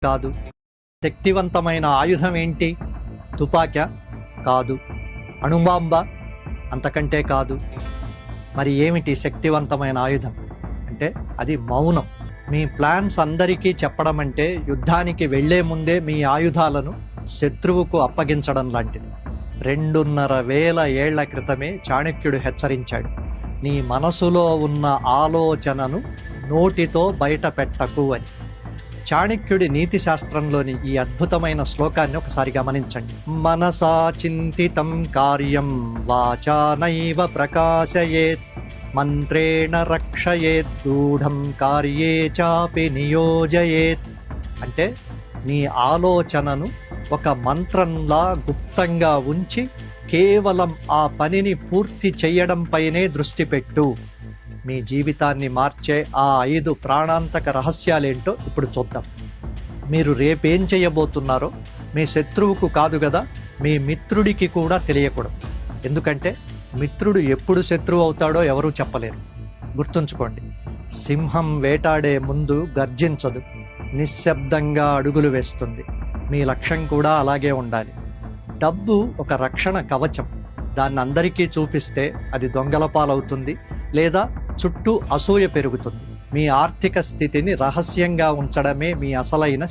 కాదు. శక్తివంతమైన ఆయుధం ఏంటి? తుపాక్యా? కాదు. అణుబాంబ? అంతకంటే కాదు. మరి ఏమిటి శక్తివంతమైన ఆయుధం అంటే? అది మౌనం. మీ ప్లాన్స్ అందరికీ చెప్పడం అంటే యుద్ధానికి వెళ్లే ముందే మీ ఆయుధాలను శత్రువుకు అప్పగించడం లాంటిది. 2,500 ఏళ్ల క్రితమే చాణక్యుడు హెచ్చరించాడు, నీ మనసులో ఉన్న ఆలోచనను నోటితో బయట పెట్టకు అని. చాణక్యుడి నీతి శాస్త్రంలోని ఈ అద్భుతమైన శ్లోకాన్ని ఒకసారి గమనించండి. మనసా చింతితం కార్యం వాచా నైవ ప్రకాశయేత్ మంత్రేణ రక్షయేత్ దూఢం కార్యే చాపి నియోజయేత్. అంటే నీ ఆలోచనను ఒక మంత్రంలా గుప్తంగా ఉంచి కేవలం ఆ పనిని పూర్తి చేయడంపైనే దృష్టి పెట్టు. మీ జీవితాన్ని మార్చే ఆ 5 ప్రాణాంతక రహస్యాలేంటో ఇప్పుడు చూద్దాం. మీరు రేపేం చేయబోతున్నారో మీ శత్రువుకు కాదు కదా, మీ మిత్రుడికి కూడా తెలియకూడదు. ఎందుకంటే మిత్రుడు ఎప్పుడు శత్రువు అవుతాడో ఎవరూ చెప్పలేరు. గుర్తుంచుకోండి, సింహం వేటాడే ముందు గర్జించదు, నిశ్శబ్దంగా అడుగులు వేస్తుంది. మీ లక్ష్యం కూడా అలాగే ఉండాలి. డబ్బు ఒక రక్షణ కవచం. దాన్ని అందరికీ చూపిస్తే అది దొంగల పాలవుతుంది, లేదా చుట్టూ అసూయ పెరుగుతుంది. మీ ఆర్థిక స్థితిని రహస్యంగా ఉంచడమే మీ అసలైన